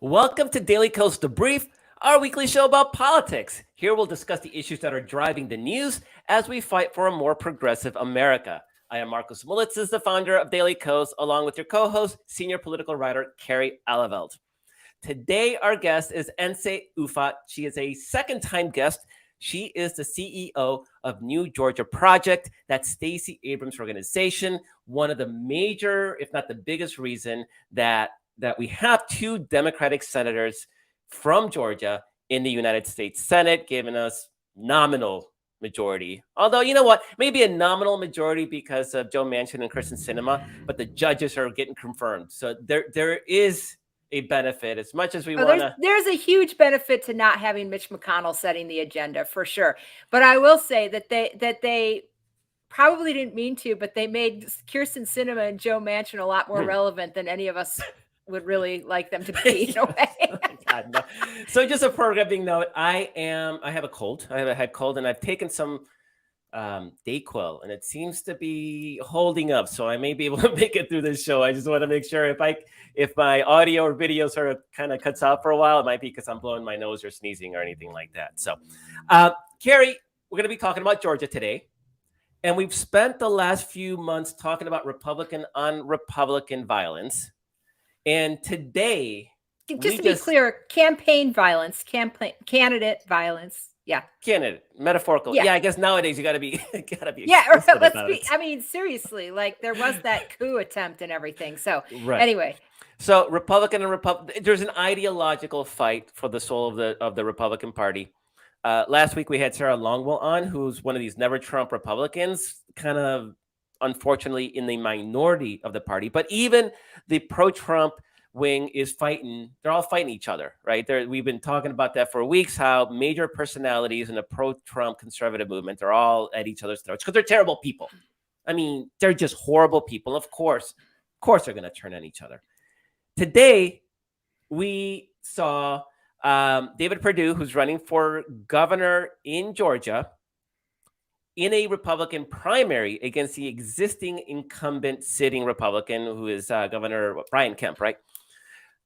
Welcome to Daily Coast Debrief, our weekly show about politics. Here we'll discuss the issues that are driving the news as we fight for a more progressive America. I am Marcos Mulitzes, the founder of Daily Coast, along with your co-host, senior political writer Carrie Alaveld. Today, our guest is Ense Ufat. She is a second-time guest. She is the CEO of New Georgia Project. That's Stacy Abrams' organization. One of the major, if not the biggest reason that we have two Democratic senators from Georgia in the United States Senate, giving us nominal majority. Although, you know what? Maybe a nominal majority because of Joe Manchin and Kristen Sinema, but the judges are getting confirmed. So there is a benefit as much as we want to. There's a huge benefit to not having Mitch McConnell setting the agenda for sure. But I will say that they probably didn't mean to, but they made Kirsten Sinema and Joe Manchin a lot more relevant than any of us would really like them to be in a way. God, no. So just a programming note, I have a cold. I have a head cold, and I've taken some Dayquil, and it seems to be holding up. So I may be able to make it through this show. I just want to make sure if my audio or video sort of kind of cuts out for a while, it might be because I'm blowing my nose or sneezing or anything like that. So, Carrie, we're going to be talking about Georgia today. And we've spent the last few months talking about Republican on Republican violence. And today, just to be clear, campaign violence, candidate violence. Yeah. Candidate, metaphorical. Yeah, I guess nowadays you gotta be. Yeah, let's be. I mean, seriously, like there was that coup attempt and everything. So anyway. So Republican and Republican, there's an ideological fight for the soul of the Republican Party. Last week we had Sarah Longwell on, who's one of these never Trump Republicans, kind of unfortunately in the minority of the party. But even the pro-Trump wing is fighting. They're all fighting each other, right? We've been talking about that for weeks, how major personalities in the pro-Trump conservative movement are all at each other's throats because they're terrible people. I mean, they're just horrible people. Of course, they're going to turn on each other. Today, we saw David Perdue, who's running for governor in Georgia, in a Republican primary against the existing incumbent sitting Republican, who is Governor Brian Kemp, right?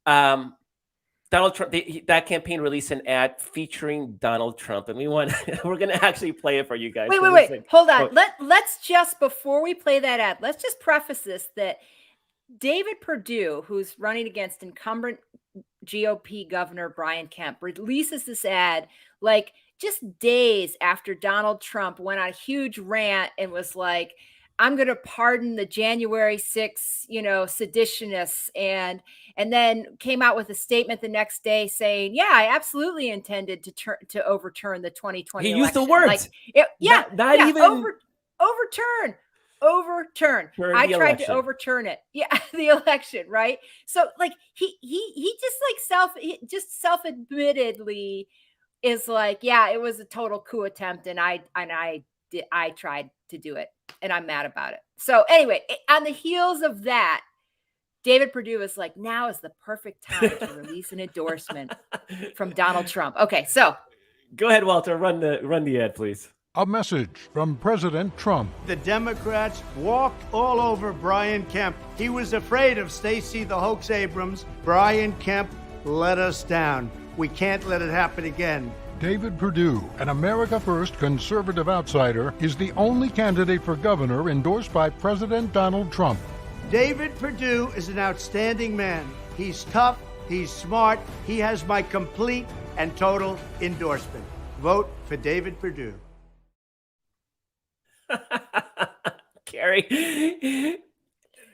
Donald Trump, that campaign released an ad featuring Donald Trump, and we're going to actually play it for you guys. Wait, hold on. Let's just, before we play that ad, let's just preface this that David Perdue, who's running against incumbent GOP Governor Brian Kemp, releases this ad like just days after Donald Trump went on a huge rant and was like, I'm going to pardon the January 6th, seditionists, and then came out with a statement the next day saying, yeah, I absolutely intended to overturn the 2020 election. He used the words. Overturn. I tried to overturn it. Yeah, the election, right? So like he just self-admittedly is like, yeah, it was a total coup attempt, and I tried to do it, and I'm mad about it. So anyway, on the heels of that, David Perdue is like, now is the perfect time to release an endorsement from Donald Trump. Okay, so go ahead, Walter. Run the ad, please. A message from President Trump. The Democrats walked all over Brian Kemp. He was afraid of Stacy the hoax Abrams. Brian Kemp let us down. We can't let it happen again. David Perdue, an America First conservative outsider, is the only candidate for governor endorsed by President Donald Trump. David Perdue is an outstanding man. He's tough, he's smart, he has my complete and total endorsement. Vote for David Perdue. Carrie,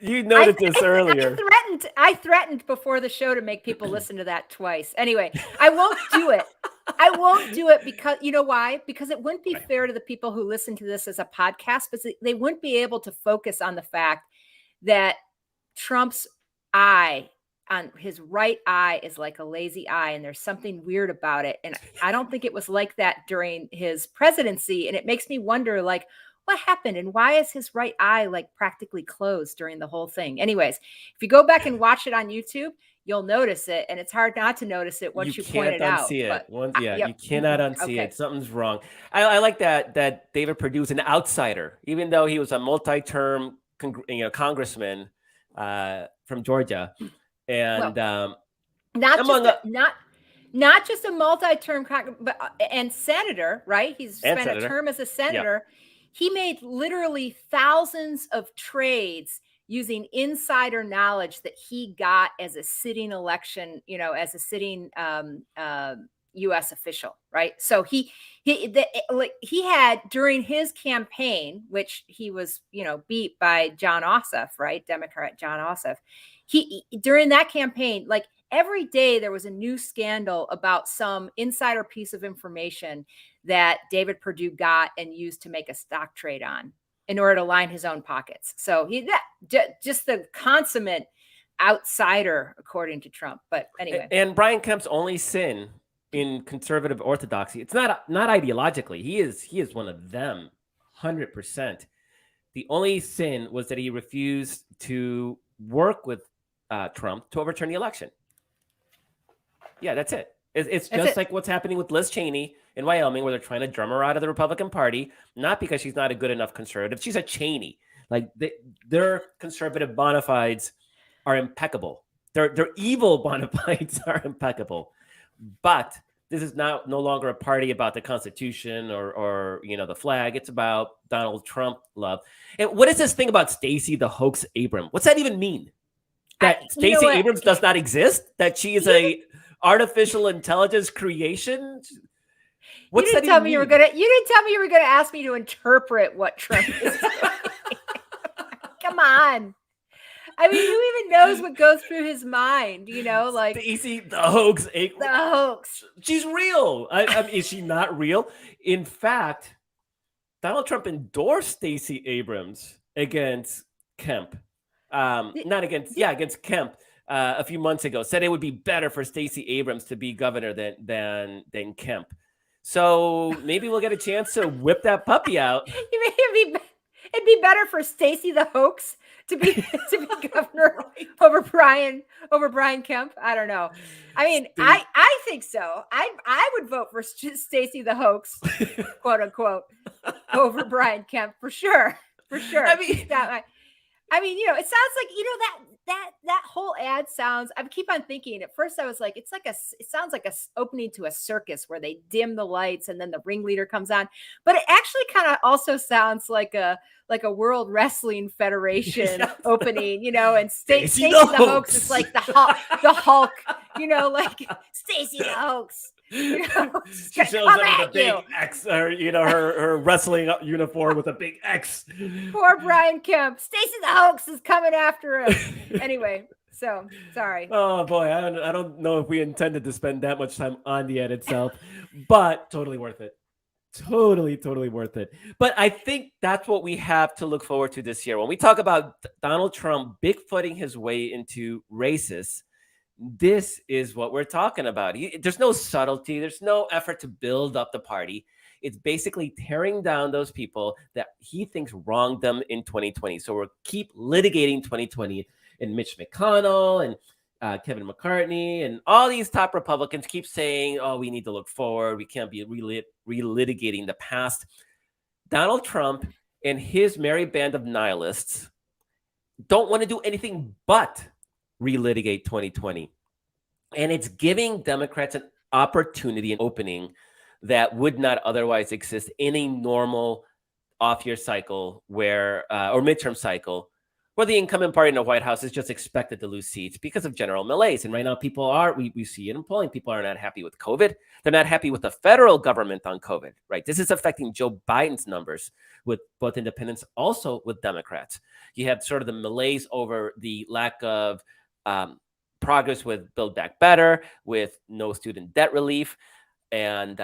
you noted this earlier. I threatened before the show to make people listen to that twice. Anyway, I won't do it. Because, you know why? Because it wouldn't be fair to the people who listen to this as a podcast, but they wouldn't be able to focus on the fact that Trump's eye, on his right eye, is like a lazy eye, and there's something weird about it. And I don't think it was like that during his presidency. And it makes me wonder, like, what happened and why is his right eye like practically closed during the whole thing? Anyways, if you go back and watch it on YouTube, you'll notice it, and it's hard not to notice it once you point it out. You can't unsee it. You cannot unsee it. Something's wrong. I like that David Perdue is an outsider, even though he was a multi-term congressman from Georgia, and not Among just not just a multi-term but and senator, right? He's spent a term as a senator. Yeah. He made literally thousands of trades using insider knowledge that he got as a sitting election, as a sitting U.S. official, right? So he had during his campaign, which he was, beat by John Ossoff, right? Democrat John Ossoff. He during that campaign, like every day there was a new scandal about some insider piece of information that David Perdue got and used to make a stock trade on in order to line his own pockets. So just the consummate outsider, according to Trump. But anyway. And Brian Kemp's only sin in conservative orthodoxy, it's not ideologically. He is one of them, 100%. The only sin was that he refused to work with Trump to overturn the election. Yeah, that's it. It's just like what's happening with Liz Cheney in Wyoming, where they're trying to drum her out of the Republican Party, not because she's not a good enough conservative. She's a Cheney. Like their conservative bona fides are impeccable. Their evil bona fides are impeccable. But this is no longer a party about the Constitution or the flag. It's about Donald Trump love. And what is this thing about Stacy the hoax Abrams? What's that even mean? That Stacey Abrams does not exist? That she is a artificial intelligence creation? You didn't tell me you were gonna ask me to interpret what Trump is doing. Come on. I mean, who even knows what goes through his mind? Like Stacy the hoax. The hoax. She's real. I mean, is she not real? In fact, Donald Trump endorsed Stacey Abrams against Kemp. Against Kemp a few months ago. Said it would be better for Stacey Abrams to be governor than Kemp. So maybe we'll get a chance to whip that puppy out. It'd be better for Stacy the hoax to be governor over Brian Kemp. I don't know. I mean, I think so. I would vote for Stacy the hoax, quote unquote, over Brian Kemp for sure. For sure. I mean, it sounds like, that whole ad sounds, I keep on thinking at first I was like, it sounds like a opening to a circus where they dim the lights and then the ringleader comes on. But it actually kind of also sounds like a World Wrestling Federation opening, and Stacy the hoax is like the Hulk, like Stacy the hoax. She shows up with a big X, or her wrestling uniform with a big X. Poor Brian Kemp. Stacy the hoax is coming after him. Anyway, so sorry. Oh boy, I don't know if we intended to spend that much time on the ad itself, but totally worth it. Totally worth it. But I think that's what we have to look forward to this year. When we talk about Donald Trump bigfooting his way into racist, this is what we're talking about. There's no subtlety. There's no effort to build up the party. It's basically tearing down those people that he thinks wronged them in 2020. So we'll keep litigating 2020, and Mitch McConnell and Kevin McCarthy and all these top Republicans keep saying, oh, we need to look forward. We can't be relitigating the past. Donald Trump and his merry band of nihilists don't want to do anything but relitigate 2020. And it's giving Democrats an opportunity, an opening that would not otherwise exist in a normal off-year cycle or midterm cycle, where the incumbent party in the White House is just expected to lose seats because of general malaise. And right now we see it in polling. People are not happy with COVID. They're not happy with the federal government on COVID, right? This is affecting Joe Biden's numbers with both independents, also with Democrats. You have sort of the malaise over the lack of progress with Build Back Better, with no student debt relief, and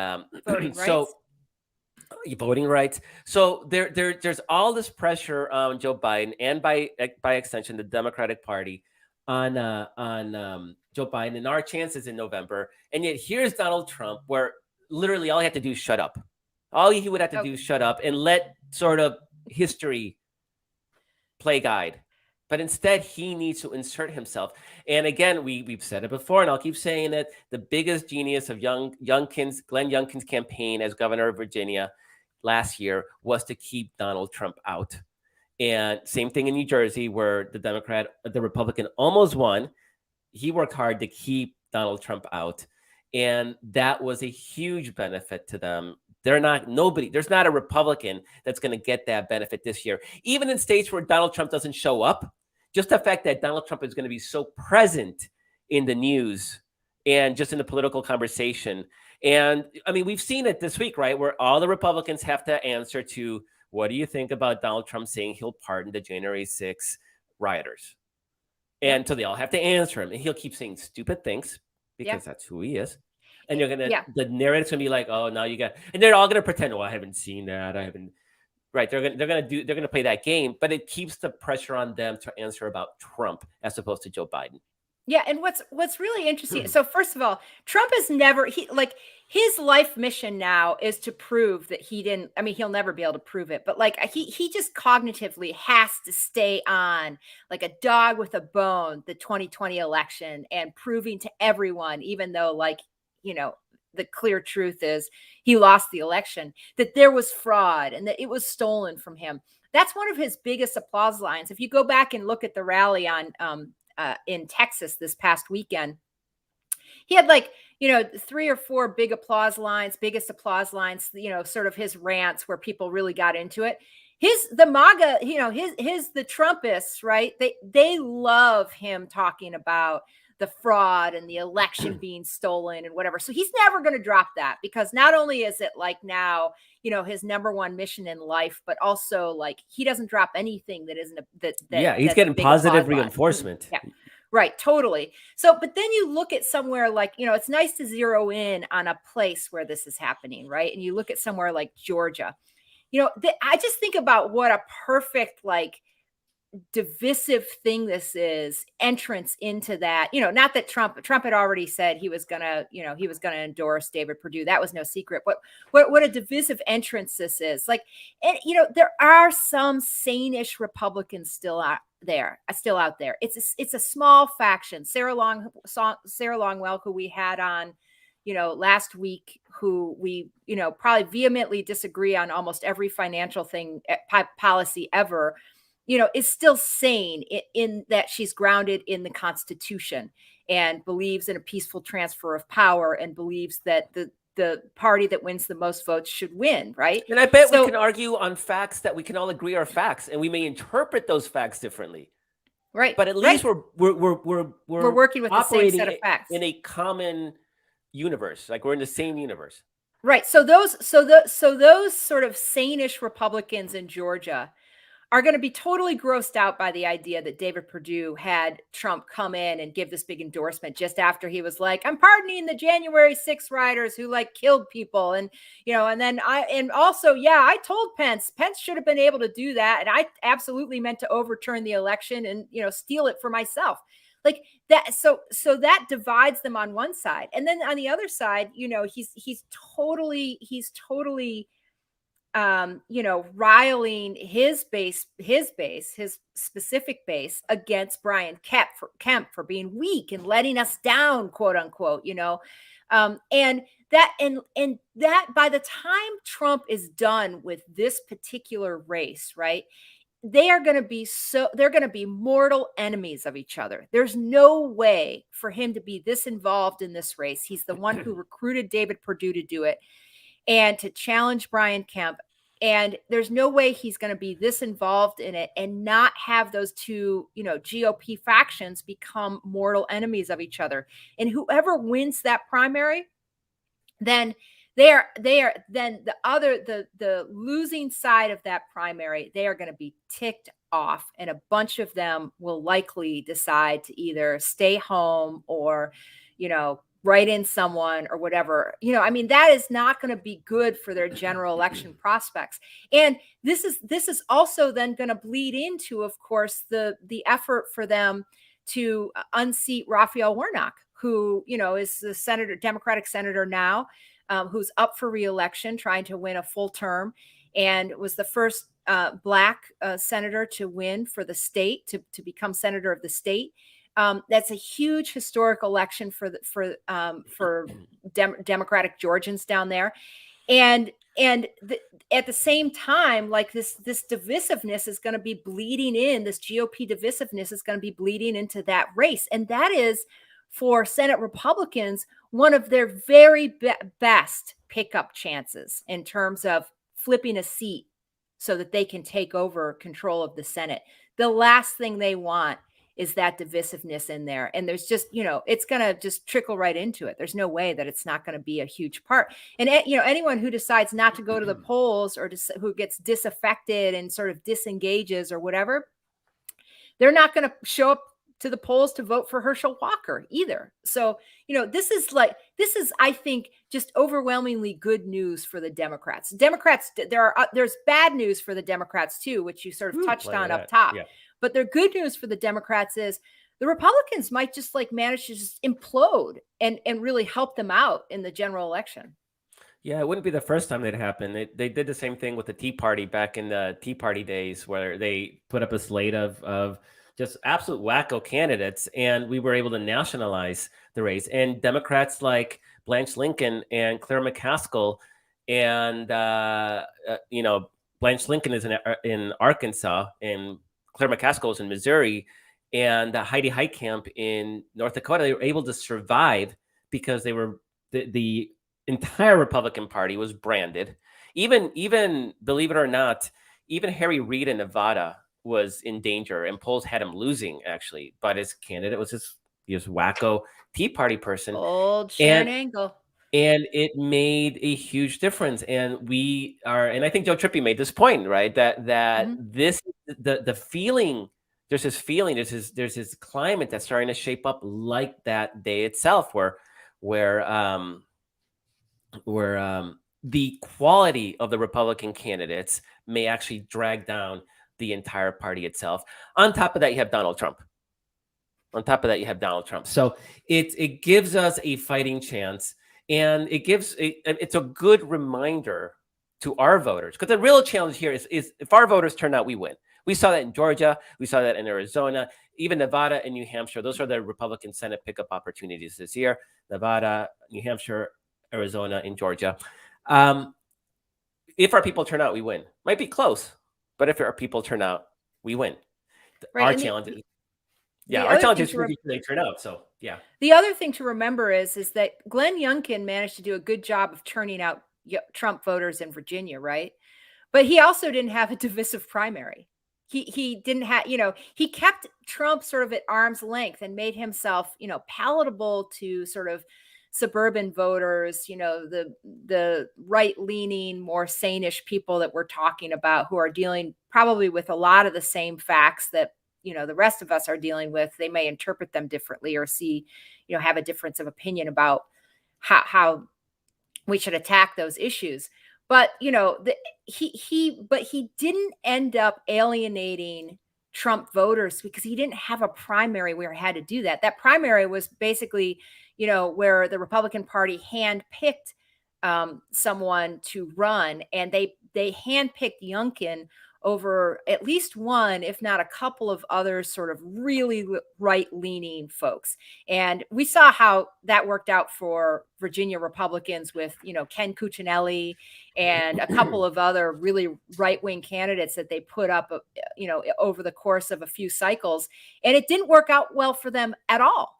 voting rights. So there's all this pressure on Joe Biden and by extension the Democratic Party on Joe Biden and our chances in November. And yet here's Donald Trump, where literally all he had to do is shut up. All he would have to do is shut up and let sort of history play guide. But instead, he needs to insert himself. And again, we've said it before, and I'll keep saying it. The biggest genius of Glenn Youngkin's campaign as governor of Virginia last year was to keep Donald Trump out. And same thing in New Jersey, where the Republican almost won. He worked hard to keep Donald Trump out. And that was a huge benefit to them. There's not a Republican that's going to get that benefit this year. Even in states where Donald Trump doesn't show up, just the fact that Donald Trump is going to be so present in the news and just in the political conversation. And I mean, we've seen it this week, right? Where all the Republicans have to answer to, what do you think about Donald Trump saying he'll pardon the January 6th rioters? And so they all have to answer him. And he'll keep saying stupid things because that's who he is. And you're going to, the narrative's going to be like, oh, now you got, and they're all going to pretend, oh, I haven't seen that. I haven't, right. They're going to play that game, but it keeps the pressure on them to answer about Trump as opposed to Joe Biden. Yeah, and what's really interesting. So first of all, Trump has never his life mission now is to prove that he didn't. I mean, he'll never be able to prove it, but like he just cognitively has to stay on like a dog with a bone the 2020 election and proving to everyone, even though the clear truth is he lost the election, that there was fraud and that it was stolen from him. That's one of his biggest applause lines. If you go back and look at the rally on in Texas this past weekend, he had 3 or 4 biggest applause lines, sort of his rants where people really got into it. The MAGA, the Trumpists, right? They love him talking about the fraud and the election being stolen and whatever. So he's never going to drop that, because not only is it now, his number one mission in life, but also he doesn't drop anything that isn't he's getting positive reinforcement. Yeah. Right. Totally. So, but then you look at somewhere it's nice to zero in on a place where this is happening. Right. And you look at somewhere like Georgia, I just think about what a perfect, divisive thing this is, entrance into that. Not that Trump had already said he was gonna endorse David Perdue. That was no secret. But what a divisive entrance this is. There are some sane-ish Republicans still out there. It's a small faction. Sarah Longwell, who we had on last week, who we probably vehemently disagree on almost every financial thing, policy ever, is still sane in that she's grounded in the Constitution and believes in a peaceful transfer of power and believes that the party that wins the most votes should win, right? And I bet we can argue on facts that we can all agree are facts, and we may interpret those facts differently. Right. But at least we're working with the same set of facts in a common universe. We're in the same universe. Right. So those sort of sane-ish Republicans in Georgia are going to be totally grossed out by the idea that David Perdue had Trump come in and give this big endorsement just after he was like, I'm pardoning the January 6th rioters who killed people. And, I told Pence should have been able to do that. And I absolutely meant to overturn the election and, steal it for myself. That. So that divides them on one side. And then on the other side, he's totally riling his specific base against Brian Kemp for being weak and letting us down, quote unquote, and that by the time Trump is done with this particular race, right, they're going to be mortal enemies of each other. There's no way for him to be this involved in this race. He's the one who recruited David Perdue to do it and to challenge Brian Kemp. And there's no way he's going to be this involved in it and not have those two, GOP factions become mortal enemies of each other. And whoever wins that primary, then then the losing side of that primary, they are going to be ticked off. And a bunch of them will likely decide to either stay home or, write in someone or whatever, that is not going to be good for their general election prospects. And this is also then going to bleed into, of course, the effort for them to unseat Raphael Warnock, who, is the Democratic senator now, who's up for reelection, trying to win a full term, and was the first Black senator to win for the state, to become senator of the state. That's a huge historic election for Democratic Georgians down there, and at the same time, this divisiveness is going to be bleeding in. This GOP divisiveness is going to be bleeding into that race, and that is for Senate Republicans one of their very best pickup chances in terms of flipping a seat so that they can take over control of the Senate. The last thing they want is that divisiveness in there. And there's just, it's going to just trickle right into it. There's no way that it's not going to be a huge part. And, anyone who decides not to go to the polls or who gets disaffected and sort of disengages or whatever, they're not going to show up to the polls to vote for Herschel Walker either. So, this is, I think, just overwhelmingly good news for the Democrats. There's bad news for the Democrats too, which you sort of touched on up top. Yeah. But the good news for the Democrats is the Republicans might just manage to just implode and really help them out in the general election. Yeah, it wouldn't be the first time that happened. They did the same thing with the Tea Party back in the Tea Party days, where they put up a slate of just absolute wacko candidates, and we were able to nationalize the race. And Democrats like Blanche Lincoln and Claire McCaskill, and Blanche Lincoln is in Arkansas, and Claire McCaskill is in Missouri, and Heidi Heitkamp in North Dakota. They were able to survive because they were the entire Republican Party was branded. Even believe it or not, even Harry Reid in Nevada was in danger, and polls had him losing actually. But his candidate was this wacko Tea Party person, old Sharon Angle. And it made a huge difference. And and I think Joe Trippi made this point, right? That this the feeling, there's this climate that's starting to shape up like that day itself, where the quality of the Republican candidates may actually drag down the entire party itself. On top of that, you have Donald Trump. So it gives us a fighting chance. And it's a good reminder to our voters, because the real challenge here is if our voters turn out, we win. We saw that in Georgia. We saw that in Arizona, even Nevada and New Hampshire. Those are the Republican Senate pickup opportunities this year. Nevada, New Hampshire, Arizona, and Georgia. If our people turn out, we win. Might be close, but if our people turn out, we win. Right. Our challenge is... Yeah, our challenge is to make sure they turn out. So, yeah. The other thing to remember is that Glenn Youngkin managed to do a good job of turning out Trump voters in Virginia, right? But he also didn't have a divisive primary. He didn't have, he kept Trump sort of at arm's length and made himself, palatable to sort of suburban voters, the right-leaning, more sane-ish people that we're talking about, who are dealing probably with a lot of the same facts that the rest of us are dealing with. They may interpret them differently or see, have a difference of opinion about how we should attack those issues. But, he didn't end up alienating Trump voters because he didn't have a primary where he had to do that. That primary was basically, where the Republican Party handpicked someone to run, and they handpicked Youngkin over at least one, if not a couple of other sort of really right-leaning folks. And we saw how that worked out for Virginia Republicans with, Ken Cuccinelli and a couple of other really right-wing candidates that they put up, over the course of a few cycles. And it didn't work out well for them at all.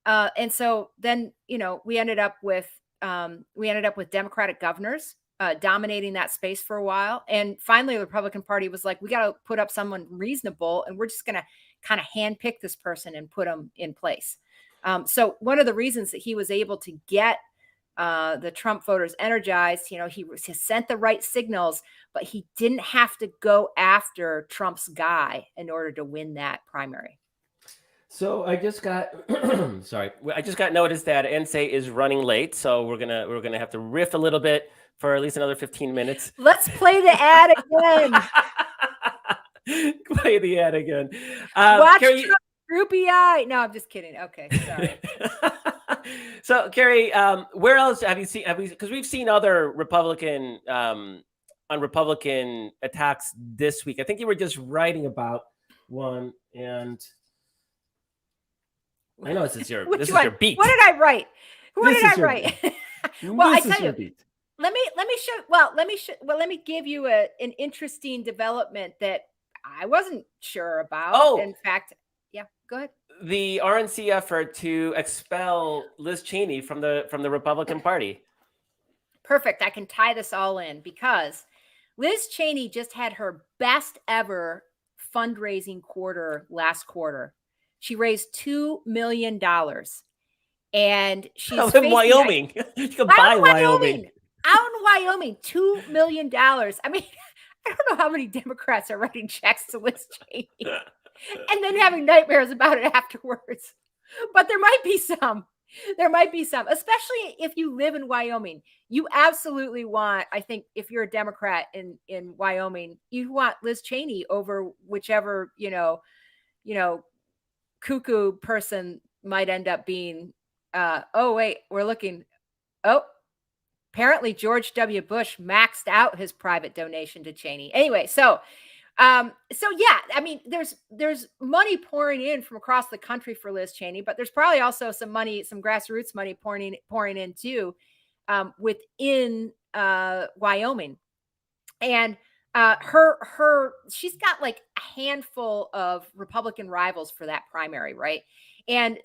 And so then, we ended up with Democratic governors dominating that space for a while. And finally, the Republican Party was like, we got to put up someone reasonable, and we're just going to kind of handpick this person and put them in place. So one of the reasons that he was able to get the Trump voters energized, he sent the right signals, but he didn't have to go after Trump's guy in order to win that primary. So I just got notice that NSA is running late, so we're gonna have to riff a little bit for at least another 15 minutes. Let's play the ad again. Play the ad again. Watch Carrie, Trump, droopy eye. No, I'm just kidding. Okay, sorry. So, Carrie, where else have you seen? Because we've seen other Republican attacks this week. I think you were just writing about one, and I know this is your beat. What did I write? What did I write? Well, I tell you. Beat. Let me give you an interesting development that I wasn't sure about. Oh, in fact, yeah, go ahead. the RNC effort to expel Liz Cheney from the Republican Party. Perfect. I can tie this all in because Liz Cheney just had her best ever fundraising quarter last quarter. She raised $2 million. And she's out in Wyoming. You can buy Wyoming. Out in Wyoming, $2 million. I mean, I don't know how many Democrats are writing checks to Liz Cheney and then having nightmares about it afterwards. But there might be some. There might be some, especially if you live in Wyoming. You absolutely want, I think, if you're a Democrat in Wyoming, you want Liz Cheney over whichever, cuckoo person might end up being. Oh, wait, we're looking. Oh, apparently George W. Bush maxed out his private donation to Cheney. Anyway, so yeah, I mean, there's money pouring in from across the country for Liz Cheney, but there's probably also some grassroots money pouring in too, within Wyoming. And she's got like a handful of Republican rivals for that primary, right? And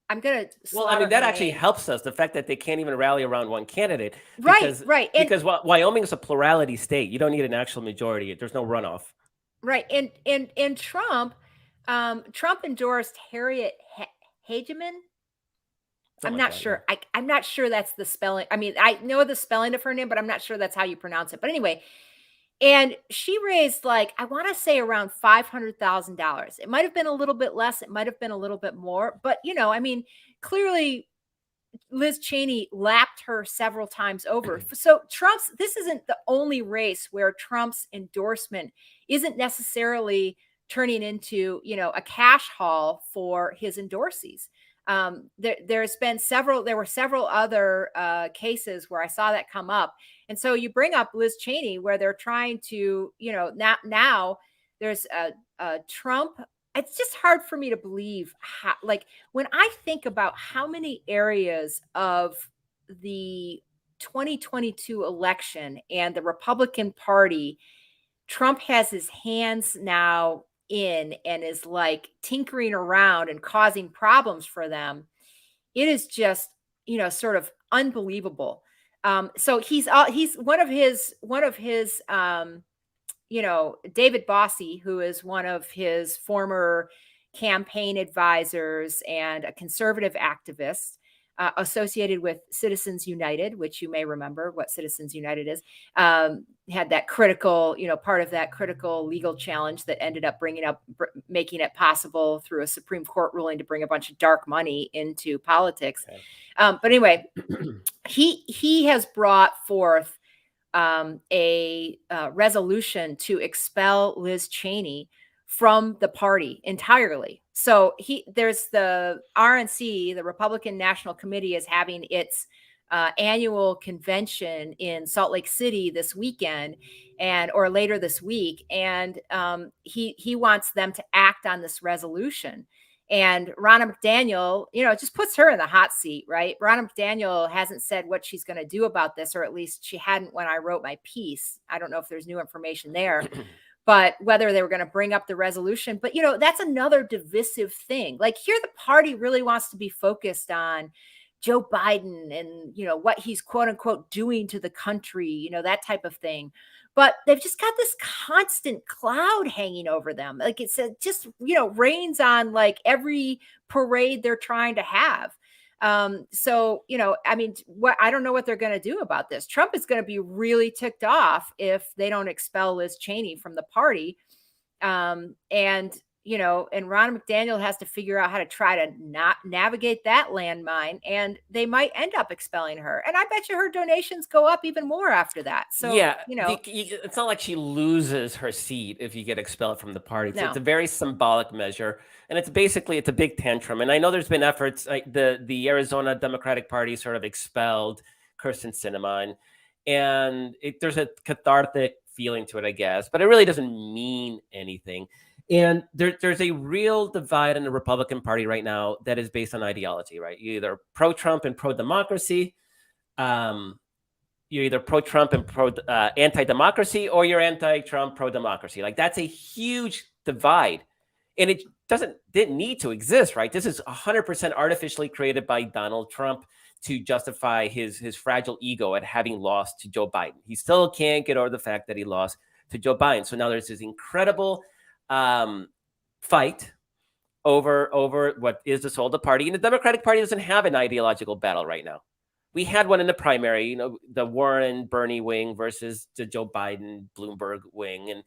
I'm going to. Well, I mean, that actually helps us. The fact that they can't even rally around one candidate. Right. Because Wyoming is a plurality state. You don't need an actual majority. There's no runoff. Right. And Trump endorsed Harriet Hageman. I'm not sure. I'm not sure that's the spelling. I mean, I know the spelling of her name, but I'm not sure that's how you pronounce it. But anyway, and she raised I want to say around $500,000. It might have been a little bit less. It might have been a little bit more. But, I mean, clearly Liz Cheney lapped her several times over. So this isn't the only race where Trump's endorsement isn't necessarily turning into, a cash haul for his endorsees. There were several other cases where I saw that come up. And so you bring up Liz Cheney, where they're trying to, now there's a Trump. It's just hard for me to believe how, when I think about how many areas of the 2022 election and the Republican Party, Trump has his hands now in and is tinkering around and causing problems for them. It is just, sort of unbelievable. So he's one of his David Bossie, who is one of his former campaign advisors and a conservative activist associated with Citizens United, which you may remember what Citizens United is, had that critical, part of that critical legal challenge that ended up making it possible through a Supreme Court ruling to bring a bunch of dark money into politics. Okay. But anyway, he has brought forth a resolution to expel Liz Cheney from the party entirely. So there's the RNC, the Republican National Committee, is having its annual convention in Salt Lake City this weekend or later this week. And he wants them to act on this resolution. And Ronna McDaniel, it just puts her in the hot seat, right? Ronna McDaniel hasn't said what she's going to do about this, or at least she hadn't when I wrote my piece. I don't know if there's new information there, but whether they were going to bring up the resolution. But, that's another divisive thing. Here, the party really wants to be focused on Joe Biden and, what he's quote unquote doing to the country, that type of thing. But they've just got this constant cloud hanging over them. It's just, rains on every parade they're trying to have. So, I mean, I don't know what they're going to do about this. Trump is going to be really ticked off if they don't expel Liz Cheney from the party. And Ronna McDaniel has to figure out how to try to not navigate that landmine, and they might end up expelling her. And I bet you her donations go up even more after that. So, yeah, it's not like she loses her seat if you get expelled from the party. No. It's a very symbolic measure, and it's a big tantrum. And I know there's been efforts, the Arizona Democratic Party sort of expelled Kyrsten Sinema, and there's a cathartic feeling to it, I guess, but it really doesn't mean anything. And there's a real divide in the Republican Party right now that is based on ideology, right? You're either pro-Trump and pro-democracy, you're either pro-Trump and anti-democracy, or you're anti-Trump, pro-democracy. That's a huge divide. And it didn't need to exist, right? This is 100% artificially created by Donald Trump to justify his fragile ego at having lost to Joe Biden. He still can't get over the fact that he lost to Joe Biden. So now there's this incredible fight over what is the soul of the party. And the Democratic Party doesn't have an ideological battle right now. We had one in the primary, the Warren Bernie wing versus the Joe Biden Bloomberg wing,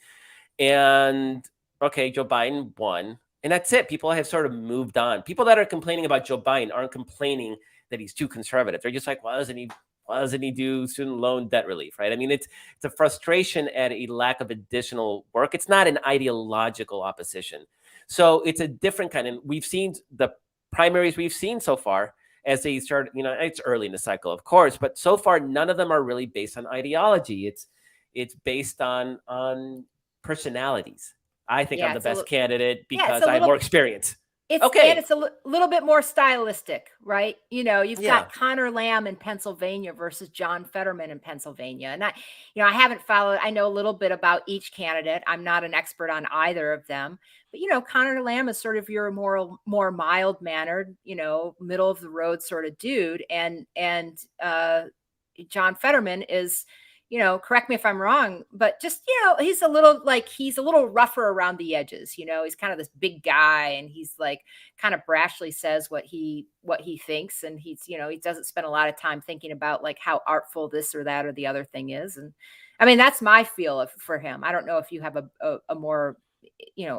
and okay, Joe Biden won, and that's it. People have sort of moved on. People that are complaining about Joe Biden aren't complaining that he's too conservative. They're just like, why doesn't he do student loan debt relief, right? I mean, it's a frustration at a lack of additional work. It's not an ideological opposition. So it's a different kind. And we've seen the primaries we've seen so far as they start, it's early in the cycle, of course, but so far, none of them are really based on ideology. It's based on personalities. I think I'm the best candidate because I have more experience. And it's a little bit more stylistic, right? You've got Connor Lamb in Pennsylvania versus John Fetterman in Pennsylvania. And I haven't followed, I know a little bit about each candidate. I'm not an expert on either of them, but Connor Lamb is sort of your more mild mannered, middle of the road sort of dude. And John Fetterman is, correct me if I'm wrong, but just, he's a little rougher around the edges. He's kind of this big guy, and he's like kind of brashly says what he thinks. And he's, he doesn't spend a lot of time thinking about like how artful this or that or the other thing is. And I mean, that's my feel for him. I don't know if you have a more,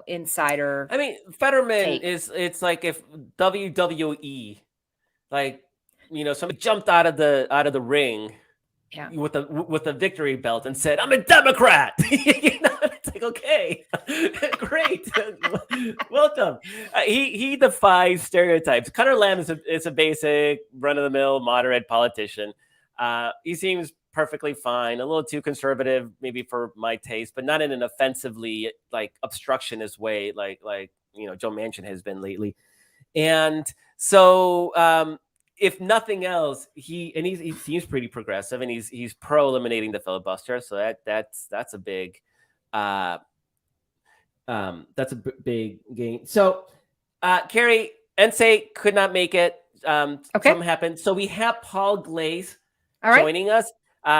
insider. I mean, Fetterman it's like if WWE, like, somebody jumped out of the ring. Yeah. With the victory belt and said, "I'm a Democrat." It's like, okay, great, welcome. He defies stereotypes. Connor Lamb is a basic run of the mill moderate politician. He seems perfectly fine, a little too conservative maybe for my taste, but not in an offensively like obstructionist way like Joe Manchin has been lately. And so if nothing else, he seems pretty progressive, and he's pro eliminating the filibuster. So that's a big big gain. So Carrie Ensay could not make it. Something happened. So we have Paul Glaze joining us.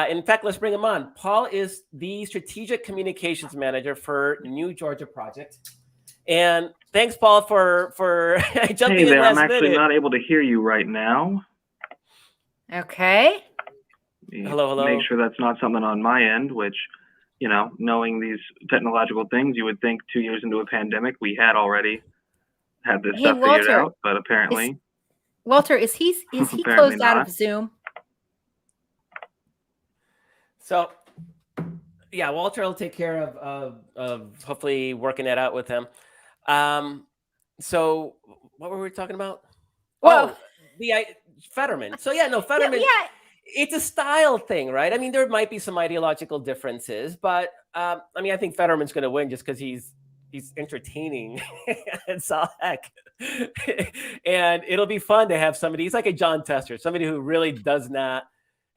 In fact, let's bring him on. Paul is the strategic communications manager for New Georgia Project. And thanks, Paul, for jumping in last minute. I'm actually not able to hear you right now. Okay. Hello. Make sure that's not something on my end, which, knowing these technological things, you would think 2 years into a pandemic, we had already had this stuff figured out, but apparently. Walter, is he closed out of Zoom? So, yeah, Walter will take care of hopefully working that out with him. So what were we talking about? Well, the Fetterman. So Fetterman. Yeah. It's a style thing, right? I mean, there might be some ideological differences, but I think Fetterman's going to win just because he's entertaining and so heck. And it'll be fun to have somebody. He's like a John Tester, somebody who really does not.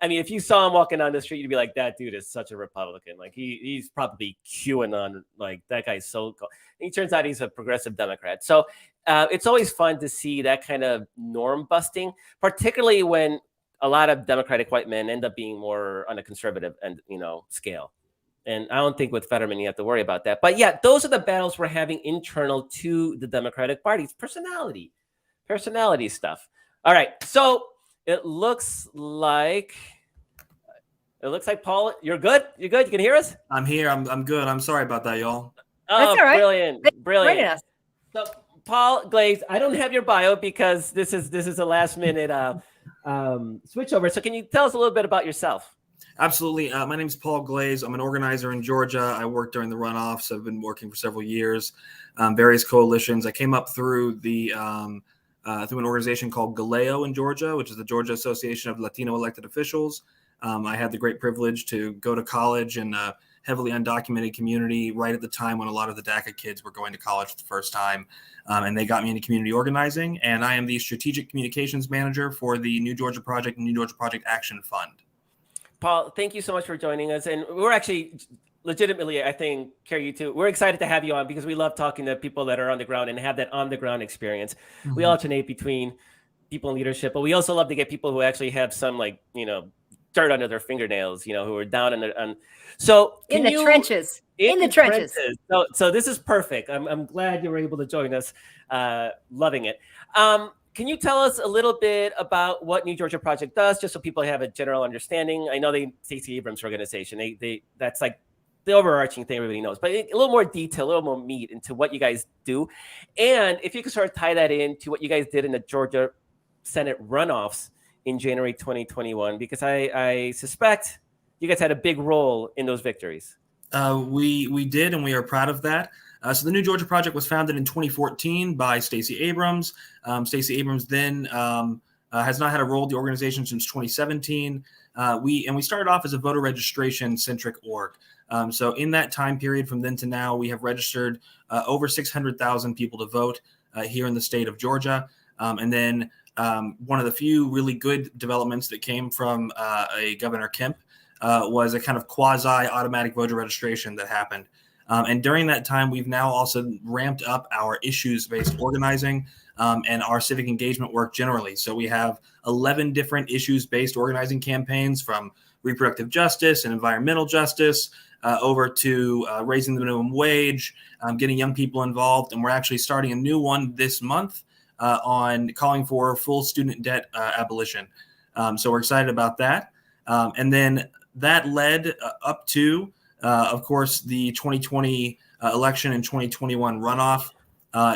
I mean, if you saw him walking down the street, you'd be like, that dude is such a Republican. Like he's probably QAnon. Like that guy's so cool. And he turns out he's a progressive Democrat. So it's always fun to see that kind of norm busting, particularly when a lot of Democratic white men end up being more on a conservative and scale. And I don't think with Fetterman you have to worry about that. But yeah, those are the battles we're having internal to the Democratic Party. It's personality stuff. All right, so. It looks like Paul, you're good? You're good? You can hear us? I'm here. I'm good. I'm sorry about that, y'all. Oh, that's all right. Brilliant. So Paul Glaze, I don't have your bio because this is a last minute switch over. So can you tell us a little bit about yourself? Absolutely. My name is Paul Glaze. I'm an organizer in Georgia. I worked during the runoffs. I've been working for several years, various coalitions. I came up through through an organization called Galeo in Georgia, which is the Georgia Association of Latino Elected Officials. I had the great privilege to go to college in a heavily undocumented community right at the time when a lot of the DACA kids were going to college for the first time. And they got me into community organizing. And I am the strategic communications manager for the New Georgia Project and New Georgia Project Action Fund. Paul, thank you so much for joining us. And we're actually legitimately, I think, Carrie, you too, we're excited to have you on because we love talking to people that are on the ground and have that on the ground experience. Mm-hmm. We alternate between people in leadership, but we also love to get people who actually have some, like, dirt under their fingernails, who are down so in the trenches. In the trenches. So this is perfect. I'm glad you were able to join us. Loving it. Can you tell us a little bit about what New Georgia Project does, just so people have a general understanding? I know Stacy Abrams organization. That's like the overarching thing everybody knows, but a little more detail, a little more meat into what you guys do. And if you could sort of tie that into what you guys did in the Georgia Senate runoffs in January 2021, because I suspect you guys had a big role in those victories. We did, and we are proud of that. So the New Georgia Project was founded in 2014 by Stacy Abrams. Stacy Abrams then has not had a role at the organization since 2017. We started off as a voter registration centric org. So in that time period from then to now, we have registered over 600,000 people to vote here in the state of Georgia. And then one of the few really good developments that came from a Governor Kemp was a kind of quasi-automatic voter registration that happened. And during that time, we've now also ramped up our issues-based organizing and our civic engagement work generally. So we have 11 different issues-based organizing campaigns, from reproductive justice and environmental justice over to raising the minimum wage, getting young people involved. And we're actually starting a new one this month on calling for full student debt abolition. So we're excited about that. And then that led up to, of course, the 2020 election and 2021 runoff,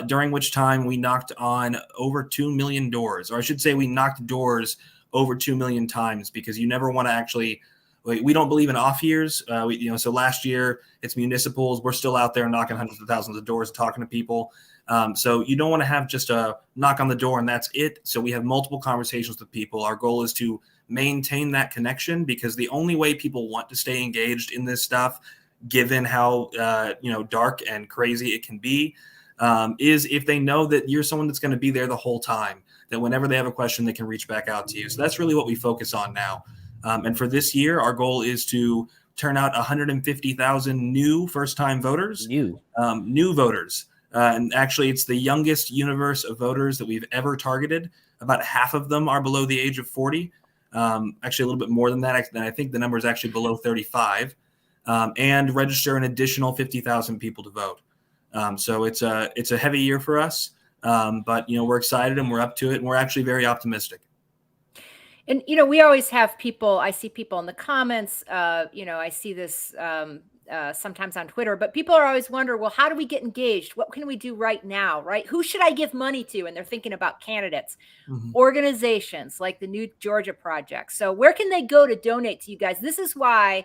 during which time we knocked on over 2 million doors, or I should say we knocked doors over 2 million times, because you never want to actually, we don't believe in off years. So last year it's municipals. We're still out there knocking hundreds of thousands of doors, talking to people. So you don't want to have just a knock on the door and that's it. So we have multiple conversations with people. Our goal is to maintain that connection, because the only way people want to stay engaged in this stuff, given how dark and crazy it can be, is if they know that you're someone that's going to be there the whole time, that whenever they have a question, they can reach back out to you. So that's really what we focus on now. And for this year, our goal is to turn out 150,000 new first-time voters, new voters. And actually, it's the youngest universe of voters that we've ever targeted. About half of them are below the age of 40. Actually, a little bit more than that. I think the number is actually below 35. And register an additional 50,000 people to vote. So it's a heavy year for us. But we're excited and we're up to it, and we're actually very optimistic. And we always have people. I see people in the comments. I see this sometimes on Twitter, but people are always wondering, well, how do we get engaged? What can we do right now? Right? Who should I give money to? And they're thinking about candidates, organizations like the New Georgia Project. So where can they go to donate to you guys? This is why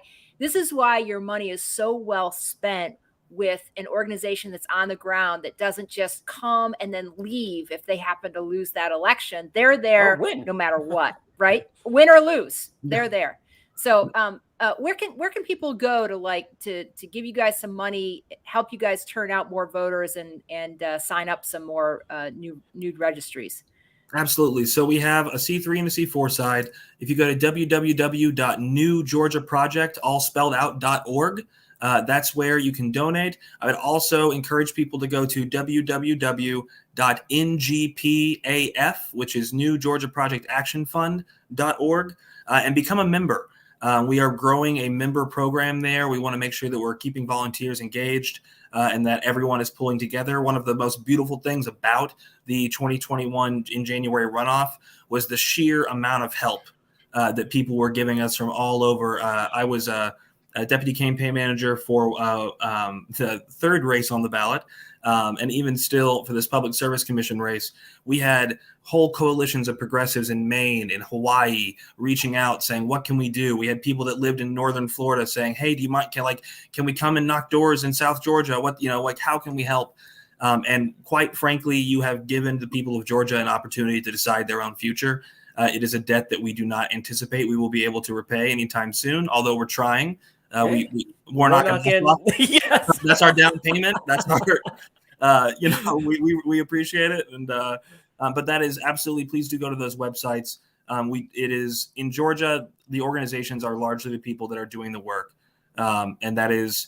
your money is so well spent with an organization that's on the ground, that doesn't just come and then leave if they happen to lose that election. They're there no matter what, right? Win or lose, they're there. So where can people go to give you guys some money, help you guys turn out more voters and sign up some more new registries? Absolutely. So we have a C3 and a C4 side. If you go to www.newgeorgiaproject.org, that's where you can donate. I would also encourage people to go to www.ngpaf, which is New Georgia Project Action Fund.org, and become a member. We are growing a member program there. We want to make sure that we're keeping volunteers engaged and that everyone is pulling together. One of the most beautiful things about the 2021 in January runoff was the sheer amount of help that people were giving us from all over. I was a deputy campaign manager for the third race on the ballot. And even still for this Public Service Commission race, we had whole coalitions of progressives in Maine and Hawaii reaching out saying, what can we do? We had people that lived in Northern Florida saying, hey, can we come and knock doors in South Georgia? How can we help? And quite frankly, you have given the people of Georgia an opportunity to decide their own future. It is a debt that we do not anticipate we will be able to repay anytime soon, although we're trying. We're not going to. Yes. That's our down payment. That's our, we appreciate it. And, but that is absolutely, please do go to those websites. It is in Georgia, the organizations are largely the people that are doing the work. And that is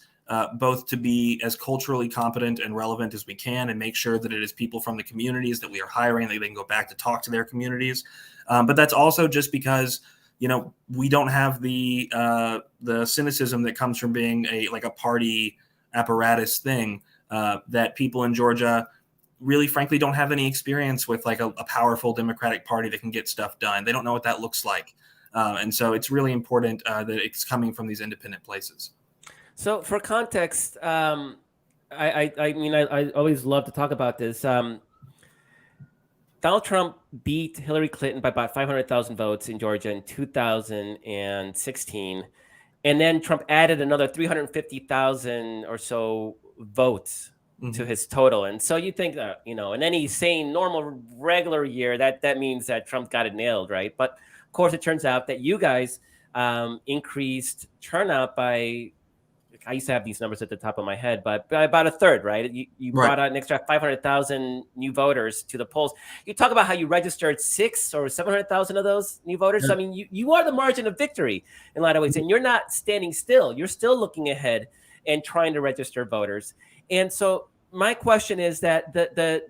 both to be as culturally competent and relevant as we can and make sure that it is people from the communities that we are hiring, that they can go back to talk to their communities. But that's also just because, we don't have the cynicism that comes from being a party apparatus thing, that people in Georgia really frankly don't have any experience with a powerful Democratic Party that can get stuff done. They don't know what that looks like. And so it's really important that it's coming from these independent places. So for context, I always love to talk about this. Donald Trump beat Hillary Clinton by about 500,000 votes in Georgia in 2016. And then Trump added another 350,000 or so votes to his total. And so you think that, in any sane, normal, regular year, that means that Trump got it nailed, right? But of course, it turns out that you guys increased turnout by, I used to have these numbers at the top of my head, but by about a third, right? You brought out an extra 500,000 new voters to the polls. You talk about how you registered 600,000 or 700,000 of those new voters. So, I mean, you are the margin of victory in a lot of ways, and you're not standing still. You're still looking ahead and trying to register voters. And so my question is that the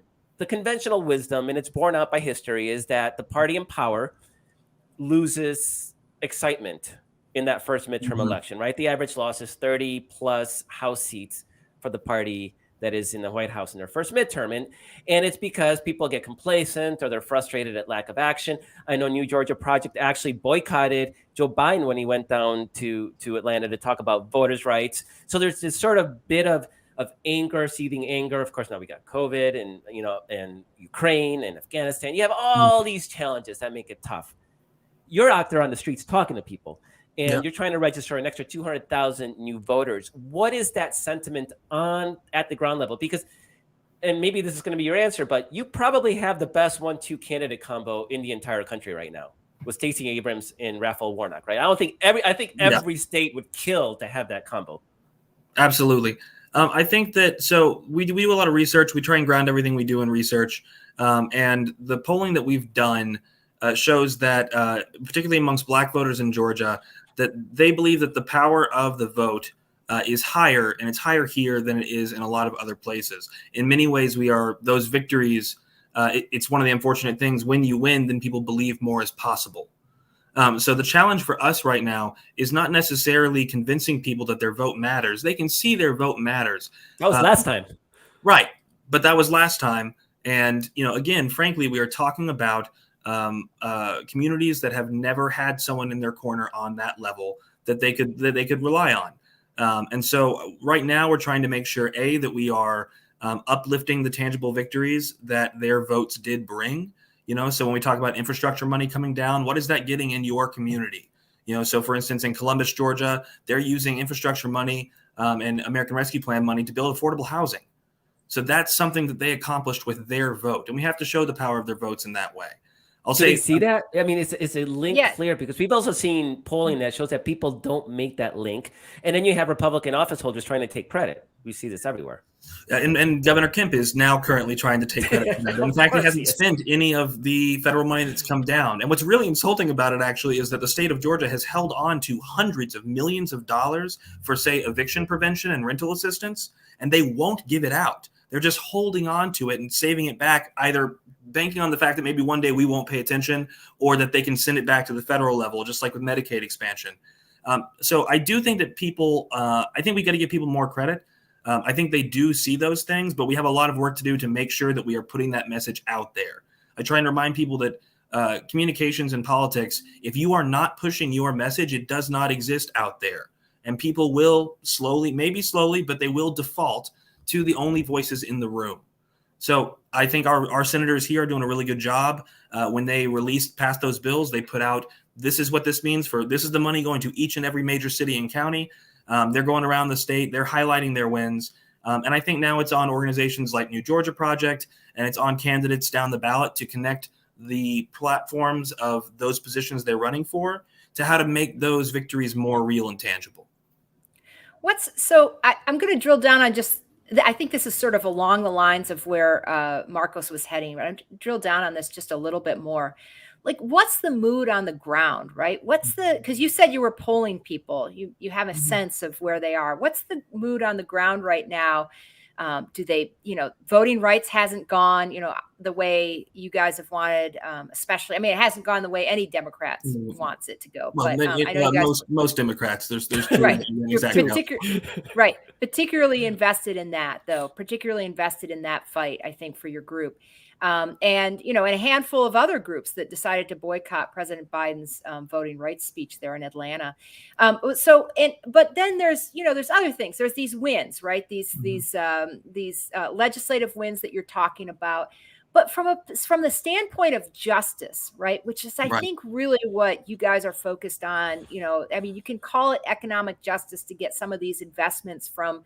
conventional wisdom, and it's borne out by history, is that the party in power loses excitement in that first midterm election, right? The average loss is 30 plus House seats for the party that is in the White House in their first midterm. And it's because people get complacent or they're frustrated at lack of action. I know New Georgia Project actually boycotted Joe Biden when he went down to Atlanta to talk about voters' rights. So there's this sort of bit of anger, seething anger. Of course, now we got COVID and, and Ukraine and Afghanistan. You have all these challenges that make it tough. You're out there on the streets talking to people. And you're trying to register an extra 200,000 new voters. What is that sentiment at the ground level? Because, and maybe this is going to be your answer, but you probably have the best 1-2 candidate combo in the entire country right now with Stacy Abrams and Raphael Warnock, right? I think every state would kill to have that combo. Absolutely. I think that, so we do a lot of research. We try and ground everything we do in research. And the polling that we've done shows that, particularly amongst Black voters in Georgia, that they believe that the power of the vote is higher, and it's higher here than it is in a lot of other places. In many ways, those victories, it's one of the unfortunate things. When you win, then people believe more is possible. So the challenge for us right now is not necessarily convincing people that their vote matters. They can see their vote matters. That was last time. Right. But that was last time. And, again, frankly, we are talking about communities that have never had someone in their corner on that level that they could rely on. And so right now we're trying to make sure, that we are uplifting the tangible victories that their votes did bring. So when we talk about infrastructure money coming down, what is that getting in your community? So for instance, in Columbus, Georgia, they're using infrastructure money and American Rescue Plan money to build affordable housing. So that's something that they accomplished with their vote. And we have to show the power of their votes in that way. Do they see that? I mean, is a link clear? Because we've also seen polling that shows that people don't make that link. And then you have Republican office holders trying to take credit. We see this everywhere. And Governor Kemp is now currently trying to take credit for that. In fact, he hasn't spent any of the federal money that's come down. And what's really insulting about it, actually, is that the state of Georgia has held on to hundreds of millions of dollars for, say, eviction prevention and rental assistance, and they won't give it out. They're just holding on to it and saving it back, either banking on the fact that maybe one day we won't pay attention, or that they can send it back to the federal level, just like with Medicaid expansion. So I do think that people, I think we got to give people more credit. I think they do see those things, but we have a lot of work to do to make sure that we are putting that message out there. I try and remind people that communications and politics, if you are not pushing your message, it does not exist out there. And people will maybe slowly, but they will default to the only voices in the room. So I think our senators here are doing a really good job. When they passed those bills, they put out, this is what this means this is the money going to each and every major city and county. They're going around the state. They're highlighting their wins. And I think now it's on organizations like New Georgia Project, and it's on candidates down the ballot to connect the platforms of those positions they're running for to how to make those victories more real and tangible. I'm going to drill down on I think this is sort of along the lines of where Marcos was heading. But I'm drill down on this just a little bit more. like, what's the mood on the ground, right? Because you said you were polling people, you have a sense of where they are. What's the mood on the ground right now? Do they, voting rights hasn't gone, the way you guys have wanted, especially, I mean, it hasn't gone the way any Democrats wants it to go. Well, but I know you guys, most Democrats, there's two right. exactly. Right. Particularly invested in that, though, particularly invested in that fight, I think, for your group. And a handful of other groups that decided to boycott President Biden's voting rights speech there in Atlanta. But then there's other things. There's these wins, right? These legislative wins that you're talking about. But from the standpoint of justice, right, which is, I think, really what you guys are focused on. I mean, you can call it economic justice to get some of these investments from,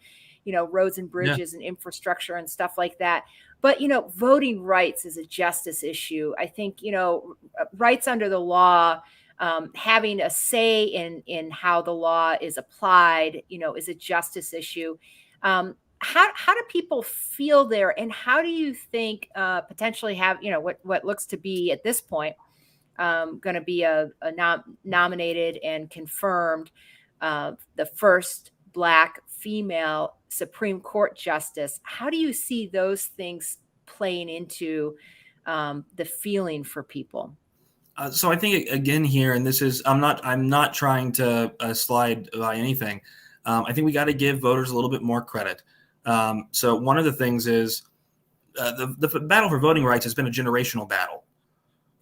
roads and bridges and infrastructure and stuff like that. But, voting rights is a justice issue. I think, rights under the law, having a say in how the law is applied, is a justice issue. How do people feel there? And how do you think potentially have, what looks to be at this point going to be a nominated and confirmed the first Black female Supreme Court justice? How do you see those things playing into the feeling for people? So I think, again, here, and this is, I'm not trying to slide by anything. I think we got to give voters a little bit more credit. So one of the things is the battle for voting rights has been a generational battle.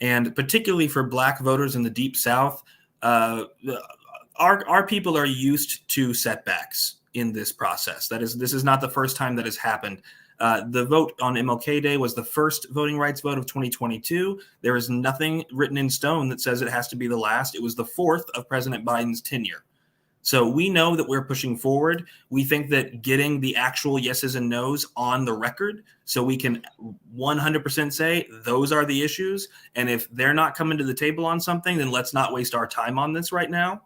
And particularly for Black voters in the Deep South, our people are used to setbacks in this process. This is not the first time that has happened. The vote on MLK Day was the first voting rights vote of 2022. There is nothing written in stone that says it has to be the last. It was the fourth of President Biden's tenure. So we know that we're pushing forward. We think that getting the actual yeses and nos on the record so we can 100% say those are the issues. And if they're not coming to the table on something, then let's not waste our time on this right now.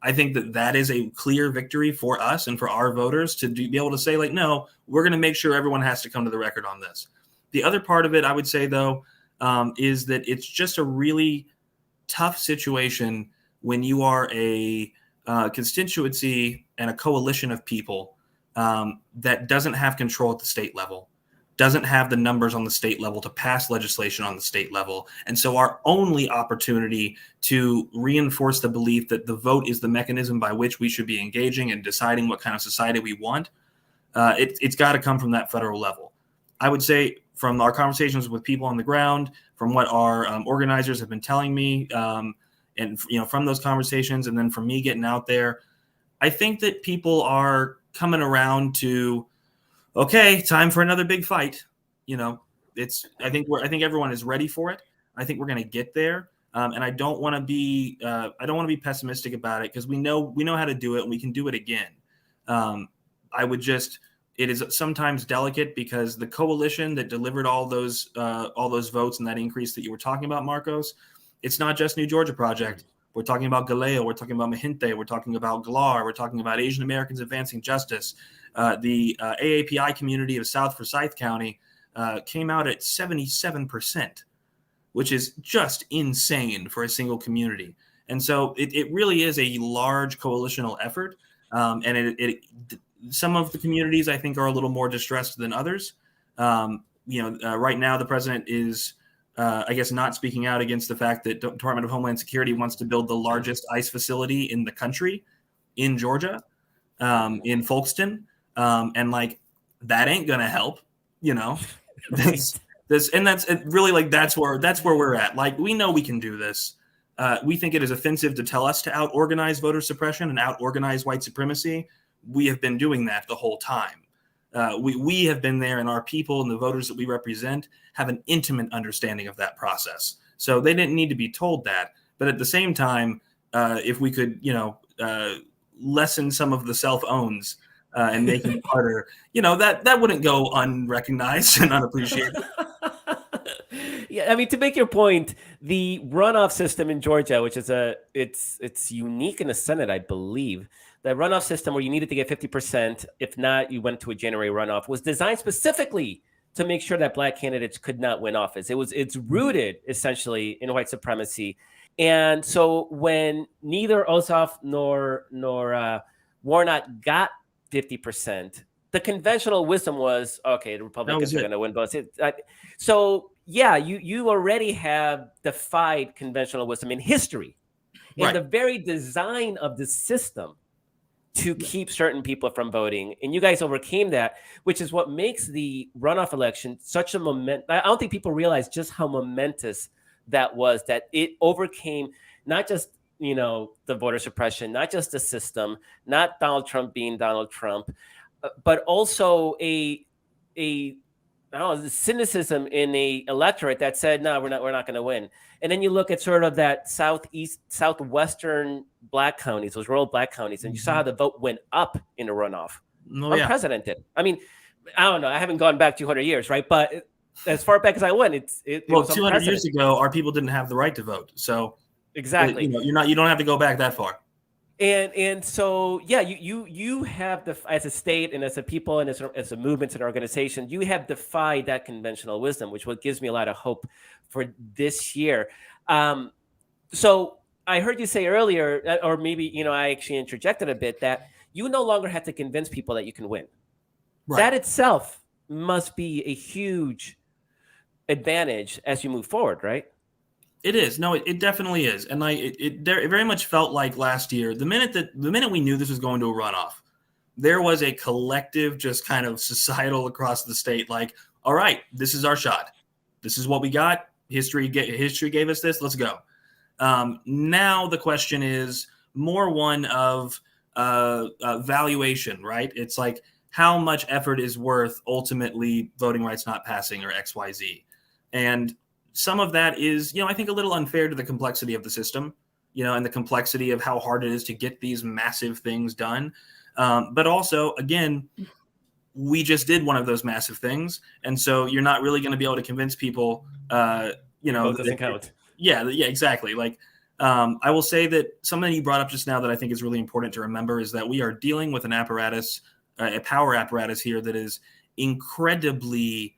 I think that is a clear victory for us and for our voters to be able to say, like, no, we're going to make sure everyone has to come to the record on this. The other part of it, I would say, though, is that it's just a really tough situation when you are a constituency and a coalition of people that doesn't have control at the state level, doesn't have the numbers on the state level to pass legislation on the state level. And so our only opportunity to reinforce the belief that the vote is the mechanism by which we should be engaging and deciding what kind of society we want, it's got to come from that federal level. I would say from our conversations with people on the ground, from what our organizers have been telling me, and from those conversations, and then from me getting out there, I think that people are coming around to, okay, time for another big fight. I think everyone is ready for it. I think we're going to get there, and I don't want to be pessimistic about it, because we know how to do it, and we can do it again. It is sometimes delicate, because the coalition that delivered all those votes and that increase that you were talking about, Marcos, it's not just New Georgia Project. We're talking about Galeo. We're talking about Mahinte. We're talking about GLAR. We're talking about Asian Americans Advancing Justice. The AAPI community of South Forsyth County came out at 77%, which is just insane for a single community. And so it really is a large coalitional effort. And some of the communities, I think, are a little more distressed than others. Right now the president is, I guess, not speaking out against the fact that Department of Homeland Security wants to build the largest ICE facility in the country in Georgia, in Folkston. And like, that ain't going to help, that's where we're at. Like, we know we can do this. We think it is offensive to tell us to out-organize voter suppression and out-organize white supremacy. We have been doing that the whole time. We have been there, and our people and the voters that we represent have an intimate understanding of that process. So they didn't need to be told that. But at the same time, if we could, lessen some of the self-owns and make it harder, that wouldn't go unrecognized and unappreciated. Yeah, I mean, to make your point, the runoff system in Georgia, which is it's unique in the Senate, I believe. The runoff system where you needed to get 50%, if not, you went to a January runoff, was designed specifically to make sure that Black candidates could not win office. It's rooted essentially in white supremacy. And so when neither Ossoff nor Warnock got 50%, the conventional wisdom was, okay, the Republicans are going to win both. So yeah, you already have defied conventional wisdom in history, in the very design of the system to keep certain people from voting. And you guys overcame that, which is what makes the runoff election such a I don't think people realize just how momentous that was, that it overcame not just, the voter suppression, not just the system, not Donald Trump being Donald Trump, but also a the cynicism in a electorate that said, no, we're not going to win. And then you look at sort of that southwestern Black counties, those rural Black counties, and you saw how the vote went up in the runoff. Unprecedented. I mean, I don't know. I haven't gone back 200 years, right? But as far back as I went, it was 200 years ago, our people didn't have the right to vote. So exactly, you don't have to go back that far. And so, yeah, you have as a state and as a people and as a movement and organization, you have defied that conventional wisdom, which what gives me a lot of hope for this year. So I heard you say earlier, or maybe, I actually interjected a bit, that you no longer have to convince people that you can win. Right. That itself must be a huge advantage as you move forward, right? It is. No, it definitely is. And it very much felt like last year, the minute we knew this was going to a runoff, there was a collective, just kind of societal across the state, like, all right, this is our shot. This is what we got. History gave us this. Let's go. Now the question is more one of valuation, right? It's like, how much effort is worth ultimately voting rights not passing or XYZ? And some of that is, I think a little unfair to the complexity of the system, and the complexity of how hard it is to get these massive things done. But also, again, we just did one of those massive things. And so you're not really going to be able to convince people, Vote doesn't count. Yeah, exactly. Like, I will say that something you brought up just now that I think is really important to remember is that we are dealing with an apparatus, a power apparatus here that is incredibly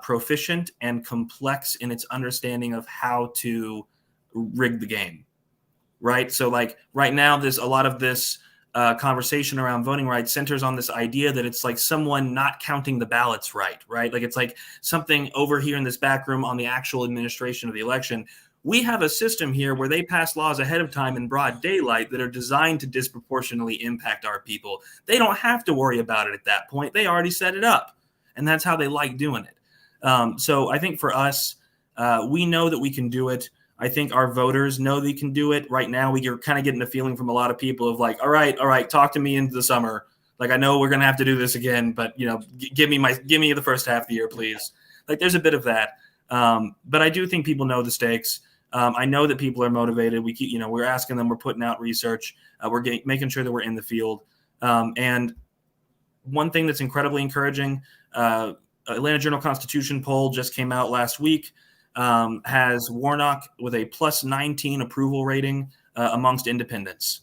proficient and complex in its understanding of how to rig the game, right? So like right now, a lot of this conversation around voting rights centers on this idea that it's like someone not counting the ballots right? Like it's like something over here in this back room on the actual administration of the election. We have a system here where they pass laws ahead of time in broad daylight that are designed to disproportionately impact our people. They don't have to worry about it at that point. They already set it up. And that's how they like doing it. So I think for us, we know that we can do it. I think our voters know they can do it. Right now, we're kind of getting a feeling from a lot of people of like, all right, talk to me into the summer. Like, I know we're going to have to do this again, but give me the first half of the year, please. Like, there's a bit of that. But I do think people know the stakes. I know that people are motivated. We keep, we're asking them, we're putting out research. We're making sure that we're in the field. And one thing that's incredibly encouraging, Atlanta Journal-Constitution poll just came out last week, has Warnock with a plus 19 approval rating amongst independents.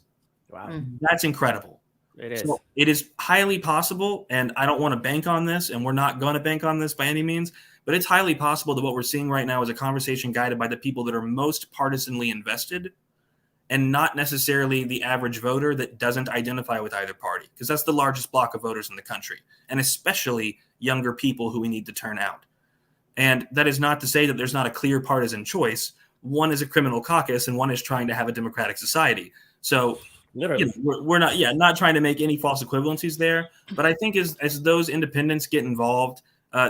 Wow. That's incredible. It is. So it is highly possible, and I don't want to bank on this, and we're not going to bank on this by any means, but it's highly possible that what we're seeing right now is a conversation guided by the people that are most partisanly invested and not necessarily the average voter that doesn't identify with either party, because that's the largest block of voters in the country, and especially younger people who we need to turn out. And that is not to say that there's not a clear partisan choice. One is a criminal caucus, and one is trying to have a democratic society. So we're not trying to make any false equivalencies there. But I think as those independents get involved,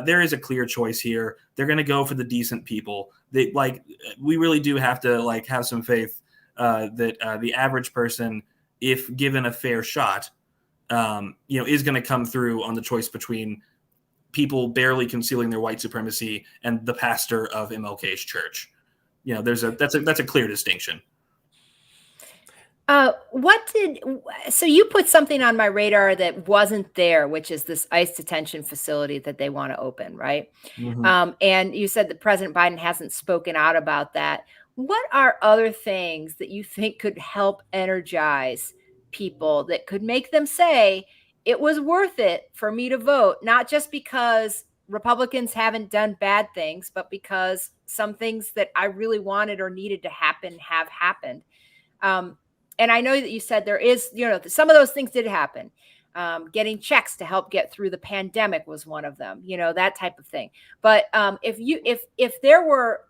there is a clear choice here. They're going to go for the decent people. We really do have to have some faith that the average person, if given a fair shot, is going to come through on the choice between people barely concealing their white supremacy and the pastor of MLK's church. That's a clear distinction. So you put something on my radar that wasn't there, which is this ICE detention facility that they want to open, right? Mm-hmm. And you said that President Biden hasn't spoken out about that. What are other things that you think could help energize people, that could make them say, it was worth it for me to vote, not just because Republicans haven't done bad things, but because some things that I really wanted or needed to happen have happened. And I know that you said there is, some of those things did happen. Getting checks to help get through the pandemic was one of them, that type of thing. But if there were,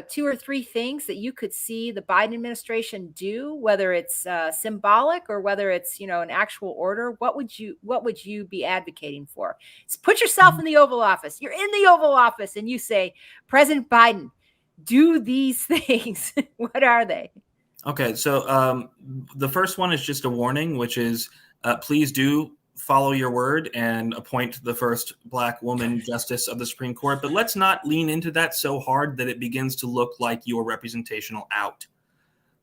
2 or 3 things that you could see the Biden administration do, whether it's symbolic or whether it's, an actual order, what would you be advocating for? Put yourself in the Oval Office. You're in the Oval Office and you say, President Biden, do these things. What are they? Okay. So the first one is just a warning, which is please do follow your word and appoint the first Black woman justice of the Supreme Court. But let's not lean into that so hard that it begins to look like you're representational out.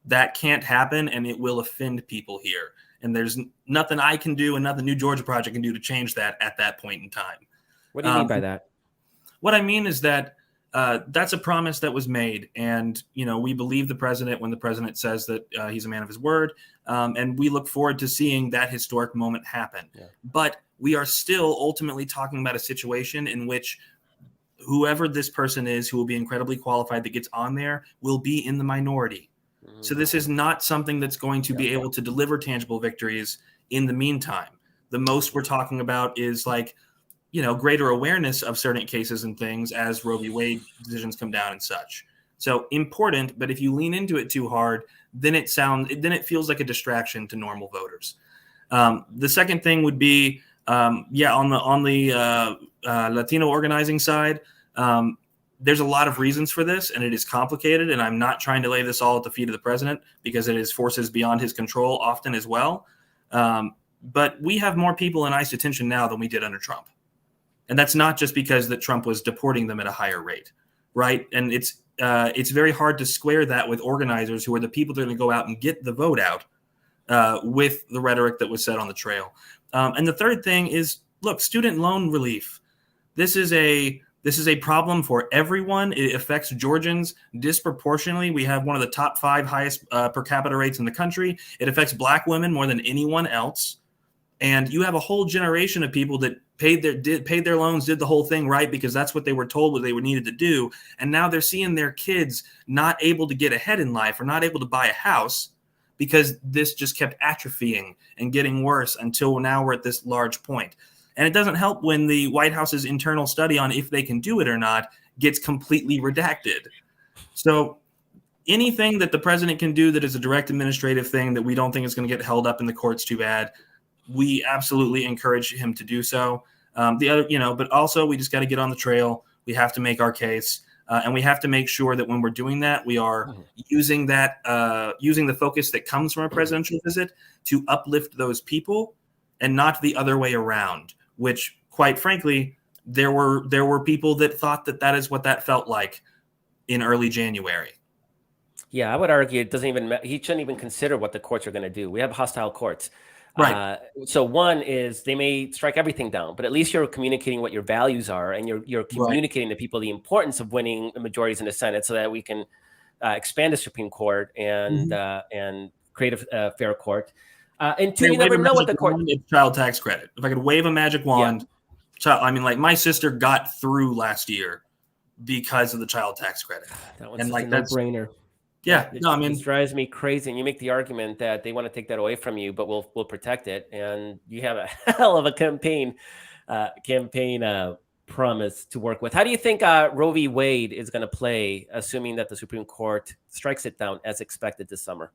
That can't happen, and it will offend people here. And there's nothing I can do and nothing New Georgia Project can do to change that at that point in time. What do you mean by that? What I mean is that that's a promise that was made. And, we believe the president when the president says that he's a man of his word. And we look forward to seeing that historic moment happen. Yeah. But we are still ultimately talking about a situation in which whoever this person is who will be incredibly qualified that gets on there will be in the minority. Mm-hmm. So this is not something that's going to be able to deliver tangible victories in the meantime. The most we're talking about is greater awareness of certain cases and things as Roe v. Wade decisions come down and such. So important, but if you lean into it too hard, then it feels like a distraction to normal voters. The second thing would be, on the Latino organizing side, there's a lot of reasons for this, and it is complicated. And I'm not trying to lay this all at the feet of the president because it is forces beyond his control often as well. But we have more people in ICE detention now than we did under Trump. And that's not just because that Trump was deporting them at a higher rate, right? And it's very hard to square that with organizers who are the people that are going to go out and get the vote out with the rhetoric that was said on the trail. And the third thing is, look, student loan relief. This is a problem for everyone. It affects Georgians disproportionately. We have one of the top 5 highest per capita rates in the country. It affects Black women more than anyone else. And you have a whole generation of people that paid their loans, did the whole thing right because that's what they were told what they were needed to do. And now they're seeing their kids not able to get ahead in life or not able to buy a house because this just kept atrophying and getting worse until now we're at this large point. And it doesn't help when the White House's internal study on if they can do it or not gets completely redacted. So anything that the president can do that is a direct administrative thing that we don't think is going to get held up in the courts too bad, we absolutely encourage him to do so. But also we just got to get on the trail. We have to make our case. And we have to make sure that when we're doing that, we are using the focus that comes from a presidential visit to uplift those people and not the other way around, which quite frankly, there were people that thought that is what that felt like in early January. Yeah, I would argue it doesn't even, he shouldn't even consider what the courts are going to do. We have hostile courts. Right. So one is they may strike everything down, but at least you're communicating what your values are, and you're communicating to people the importance of winning the majorities in the Senate so that we can expand the Supreme Court and create a fair court. And two, you never know what the court. Child tax credit. If I could wave a magic wand, my sister got through last year because of the child tax credit. That one's a no-brainer. Yeah, it drives me crazy. And you make the argument that they want to take that away from you, but we'll protect it. And you have a hell of a campaign promise to work with. How do you think Roe v. Wade is going to play, assuming that the Supreme Court strikes it down as expected this summer?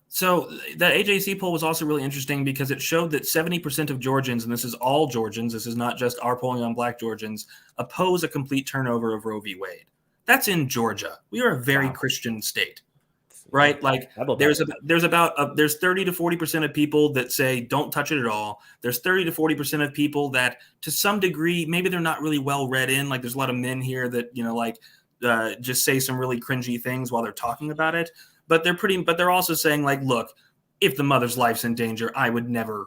So that AJC poll was also really interesting because it showed that 70% of Georgians, and this is all Georgians, this is not just our polling on Black Georgians, oppose a complete turnover of Roe v. Wade. That's in Georgia. We are a very Christian state, right? Like there's 30 to 40% of people that say don't touch it at all. There's 30 to 40% of people that, to some degree, maybe they're not really well read in. Like there's a lot of men here that just say some really cringy things while they're talking about it. But they're also saying like, look, if the mother's life's in danger, I would never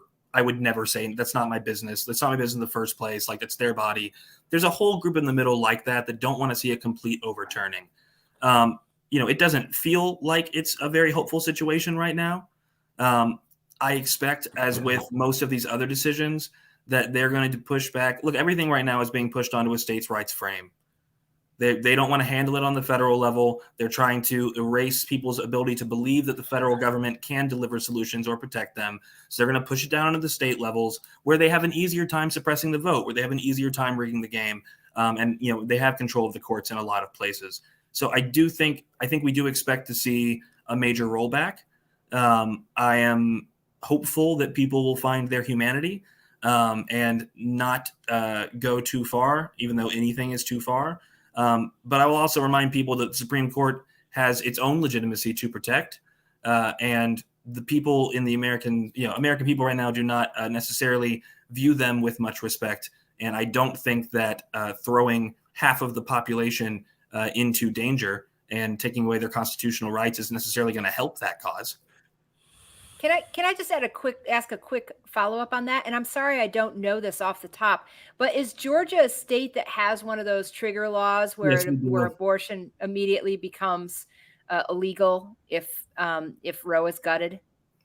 say that's not my business. That's not my business in the first place. Like it's their body. There's a whole group in the middle like that don't want to see a complete overturning. It doesn't feel like it's a very hopeful situation right now. I expect, as with most of these other decisions, that they're going to push back. Look, everything right now is being pushed onto a states' rights frame. They don't want to handle it on the federal level. They're trying to erase people's ability to believe that the federal government can deliver solutions or protect them. So they're going to push it down into the state levels where they have an easier time suppressing the vote, where they have an easier time rigging the game. And, you know, they have control of the courts in a lot of places. So I think we do expect to see a major rollback. I am hopeful that people will find their humanity and not go too far, even though anything is too far. But I will also remind people that the Supreme Court has its own legitimacy to protect, and the people in the American people right now do not necessarily view them with much respect. And I don't think that throwing half of the population into danger and taking away their constitutional rights is necessarily going to help that cause. Can I just ask a quick follow-up on that? And I'm sorry I don't know this off the top, but is Georgia a state that has one of those trigger laws where Yes, we do. where abortion immediately becomes illegal if Roe is gutted?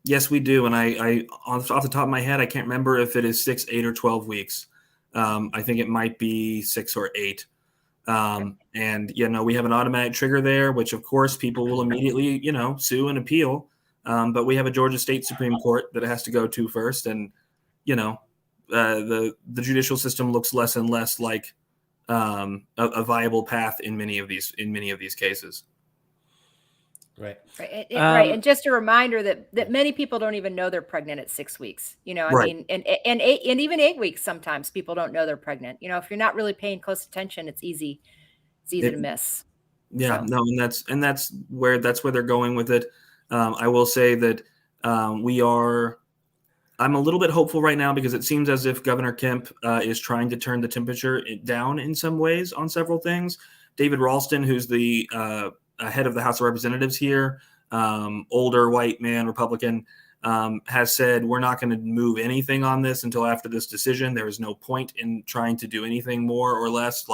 Yes, we do. And I off the top of my head, I can't remember if it is 6, 8, or 12 weeks. I think it might be 6 or 8. And, you know, we have an automatic trigger there, which of course people will immediately, you know, sue and appeal. But we have a Georgia State Supreme Court that it has to go to first. And, you know, the judicial system looks less and less like a viable path in many of these cases. Right. Right. Right. And just a reminder that many people don't even know they're pregnant at 6 weeks. You know, I Right. mean, and even 8 weeks, sometimes people don't know they're pregnant. You know, if you're not really paying close attention, it's easy to miss. Yeah, So. no, and that's where they're going with it. I will say that I'm a little bit hopeful right now because it seems as if Governor Kemp is trying to turn the temperature down in some ways on several things. David Ralston, who's the head of the House of Representatives here, older white man, Republican, has said, we're not going to move anything on this until after this decision. There is no point in trying to do anything more or less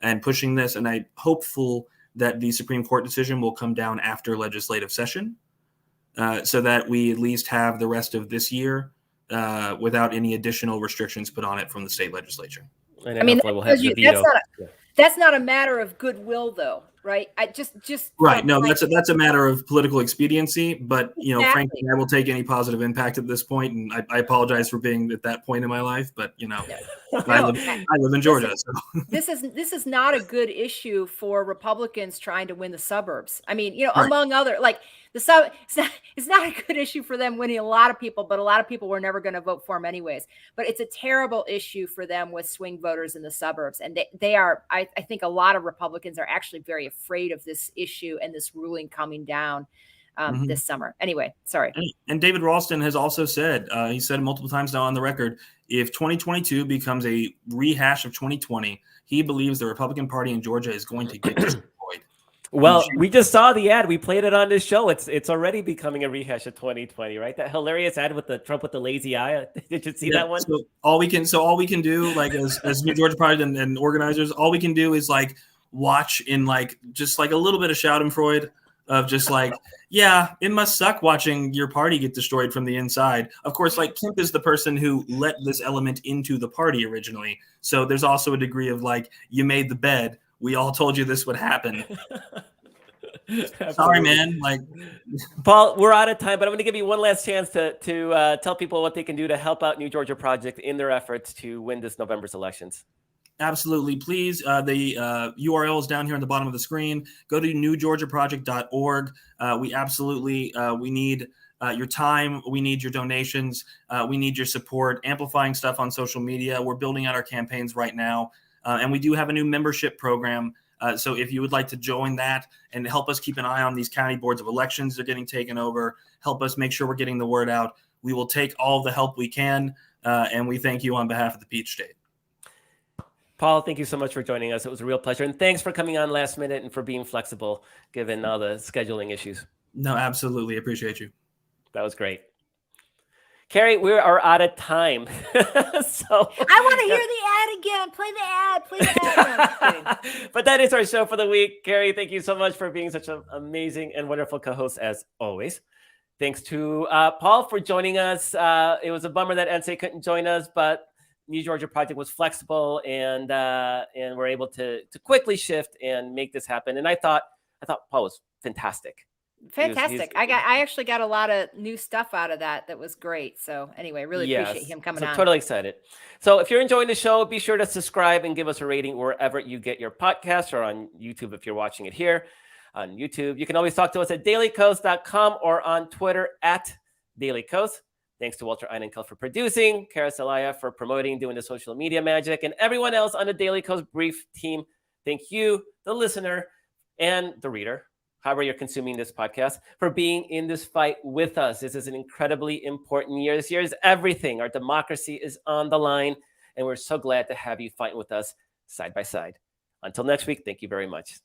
and pushing this. And I'm hopeful that the Supreme Court decision will come down after legislative session so that we at least have the rest of this year without any additional restrictions put on it from the state legislature. And I mean, we'll have the veto. That's not a matter of goodwill, though, right? I just right. No, that's a matter of political expediency. But you know, Exactly. frankly, I will take any positive impact at this point, and I apologize for being at that point in my life. But you know, I live in Georgia. This is not a good issue for Republicans trying to win the suburbs. I mean, you know, Right. among other it's not a good issue for them winning a lot of people, but a lot of people were never going to vote for them anyways. But it's a terrible issue for them with swing voters in the suburbs. And they are, I think a lot of Republicans are actually very afraid of this issue and this ruling coming down this summer. Anyway, sorry. And David Ralston has also said, he said multiple times now on the record, if 2022 becomes a rehash of 2020, he believes the Republican Party in Georgia is going to get destroyed. Well, we just saw the ad. We played it on this show. It's already becoming a rehash of 2020, right? That hilarious ad with the Trump with the lazy eye. Did you see that one? So all we can do, like as New Georgia Pride and organizers, all we can do is watch in just a little bit of Schadenfreude of just yeah, it must suck watching your party get destroyed from the inside. Of course, Kemp is the person who let this element into the party originally. So there's also a degree of you made the bed. We all told you this would happen. Sorry, man. Paul, we're out of time, but I'm going to give you one last chance to tell people what they can do to help out New Georgia Project in their efforts to win this November's elections. Absolutely. Please, the URL is down here on the bottom of the screen. Go to newgeorgiaproject.org. We absolutely, we need your time. We need your donations. We need your support, amplifying stuff on social media. We're building out our campaigns right now. And we do have a new membership program. So if you would like to join that and help us keep an eye on these county boards of elections that are getting taken over, help us make sure we're getting the word out. We will take all the help we can. And we thank you on behalf of the Peach State. Paul, thank you so much for joining us. It was a real pleasure. And thanks for coming on last minute and for being flexible, given all the scheduling issues. No, absolutely. Appreciate you. That was great. Carrie, we are out of time. So I want to hear the ad again. Play the ad. But that is our show for the week. Carrie, thank you so much for being such an amazing and wonderful co-host as always. Thanks to Paul for joining us. It was a bummer that NSA couldn't join us, but New Georgia Project was flexible and we're able to quickly shift and make this happen. And I thought Paul was fantastic. Fantastic. I actually got a lot of new stuff out of that was great. So anyway, really appreciate him coming on. Totally excited. So if you're enjoying the show, be sure to subscribe and give us a rating wherever you get your podcasts, or on YouTube if you're watching it here on YouTube. You can always talk to us at dailycoast.com or on Twitter at dailycoast. Thanks to Walter Einenkel for producing, Kara Salaya for promoting, doing the social media magic, and everyone else on the Daily Coast Brief team. Thank you, the listener and the reader, however you're consuming this podcast, for being in this fight with us. This is an incredibly important year. This year is everything. Our democracy is on the line, and we're so glad to have you fight with us side by side. Until next week, thank you very much.